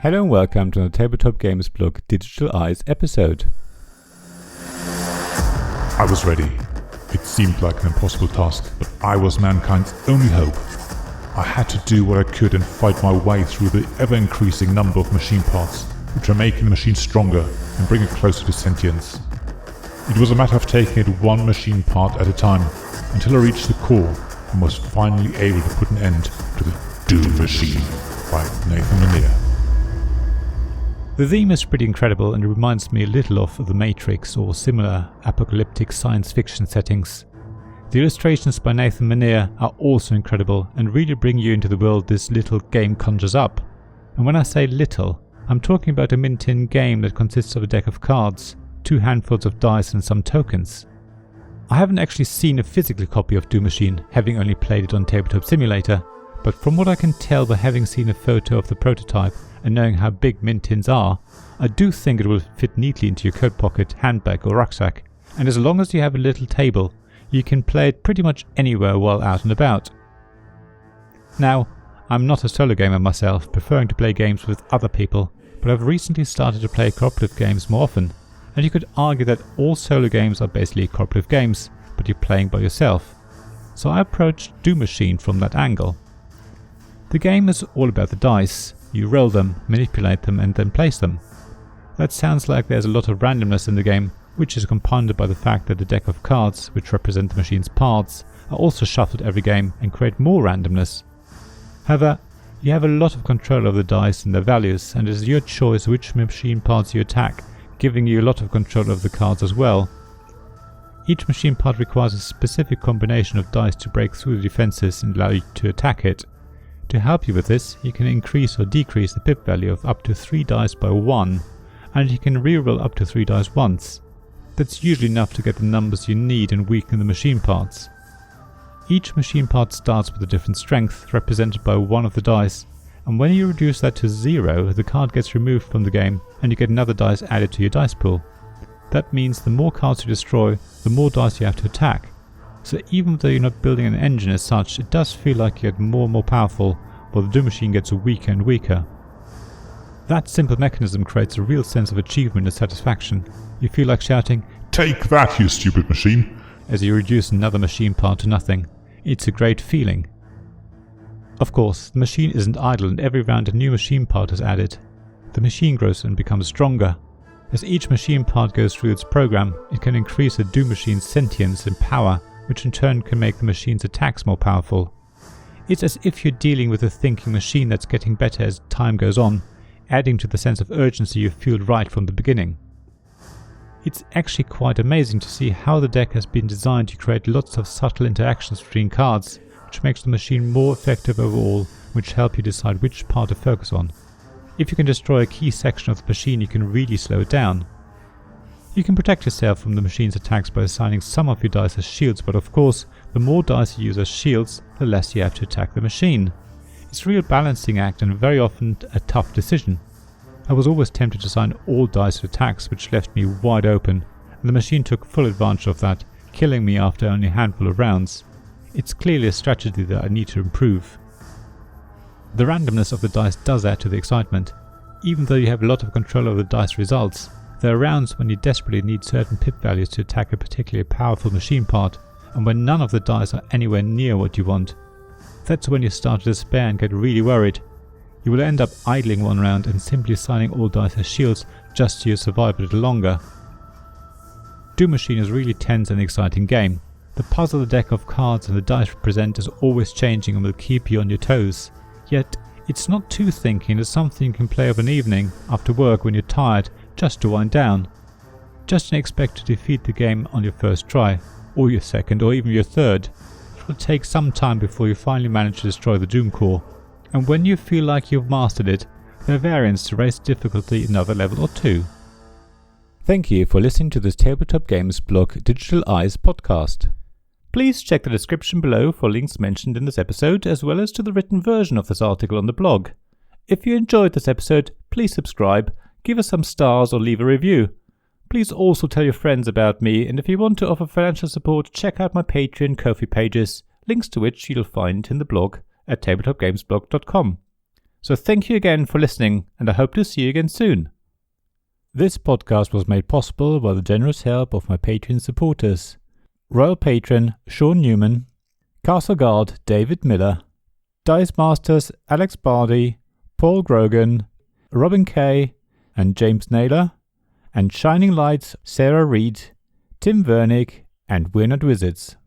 Hello and welcome to the Tabletop Games blog Digital Eyes episode. I was ready. It seemed like an impossible task, but I was mankind's only hope. I had to do what I could and fight my way through the ever-increasing number of machine parts, which are making the machine stronger and bring it closer to sentience. It was a matter of taking it one machine part at a time, until I reached the core and was finally able to put an end to the Doom Machine by Nathan Meunier. The theme is pretty incredible and reminds me a little of The Matrix or similar apocalyptic science fiction settings. The illustrations by Nathan Meunier are also incredible and really bring you into the world this little game conjures up. And when I say little, I'm talking about a mint-in game that consists of a deck of cards, 2 handfuls of dice and some tokens. I haven't actually seen a physical copy of Doom Machine, having only played it on Tabletop Simulator, but from what I can tell by having seen a photo of the prototype and knowing how big mint-tins are, I do think it will fit neatly into your coat pocket, handbag or rucksack, and as long as you have a little table, you can play it pretty much anywhere while out and about. Now, I'm not a solo gamer myself, preferring to play games with other people, but I've recently started to play cooperative games more often, and you could argue that all solo games are basically cooperative games, but you're playing by yourself. So I approached Doom Machine from that angle. The game is all about the dice. You roll them, manipulate them and then place them. That sounds like there's a lot of randomness in the game, which is compounded by the fact that the deck of cards, which represent the machine's parts, are also shuffled every game and create more randomness. However, you have a lot of control over the dice and their values, and it is your choice which machine parts you attack, giving you a lot of control over the cards as well. Each machine part requires a specific combination of dice to break through the defenses and allow you to attack it. To help you with this, you can increase or decrease the pip value of up to 3 dice by 1, and you can reroll up to 3 dice once. That's usually enough to get the numbers you need and weaken the machine parts. Each machine part starts with a different strength, represented by one of the dice, and when you reduce that to 0, the card gets removed from the game and you get another dice added to your dice pool. That means the more cards you destroy, the more dice you have to attack. So even though you're not building an engine as such, it does feel like you get more and more powerful, while the Doom Machine gets weaker and weaker. That simple mechanism creates a real sense of achievement and satisfaction. You feel like shouting, "Take that, you stupid machine!" as you reduce another machine part to nothing. It's a great feeling. Of course, the machine isn't idle and every round a new machine part is added. The machine grows and becomes stronger. As each machine part goes through its program, it can increase the Doom Machine's sentience and power, which in turn can make the machine's attacks more powerful. It's as if you're dealing with a thinking machine that's getting better as time goes on, adding to the sense of urgency you feel right from the beginning. It's actually quite amazing to see how the deck has been designed to create lots of subtle interactions between cards, which makes the machine more effective overall, which help you decide which part to focus on. If you can destroy a key section of the machine, you can really slow it down. You can protect yourself from the machine's attacks by assigning some of your dice as shields, but of course, the more dice you use as shields, the less you have to attack the machine. It's a real balancing act and very often a tough decision. I was always tempted to assign all dice to attacks, which left me wide open, and the machine took full advantage of that, killing me after only a handful of rounds. It's clearly a strategy that I need to improve. The randomness of the dice does add to the excitement. Even though you have a lot of control over the dice results, there are rounds when you desperately need certain pip values to attack a particularly powerful machine part, and when none of the dice are anywhere near what you want. That's when you start to despair and get really worried. You will end up idling one round and simply assigning all dice as shields just so you survive a little longer. Doom Machine is a really tense and exciting game. The puzzle the deck of cards and the dice represent is always changing and will keep you on your toes. Yet, it's not too thinking, it's something you can play of an evening, after work when you're tired, just to wind down. Just don't expect to defeat the game on your first try, or your second, or even your third. It will take some time before you finally manage to destroy the Doom Core. And when you feel like you've mastered it, there are variants to raise difficulty another level or 2. Thank you for listening to this Tabletop Games blog Digital Eyes podcast. Please check the description below for links mentioned in this episode, as well as to the written version of this article on the blog. If you enjoyed this episode, please subscribe, give us some stars or leave a review. Please also tell your friends about me, and if you want to offer financial support, check out my Patreon and Ko-fi pages, links to which you'll find in the blog at tabletopgamesblog.com. So thank you again for listening, and I hope to see you again soon. This podcast was made possible by the generous help of my Patreon supporters: Royal Patron Sean Newman, Castle Guard David Miller, Dice Masters Alex Bardi, Paul Grogan, Robin Kay, and James Naylor, and Shining Lights Sarah Reed, Tim Vernick, and We're Not Wizards.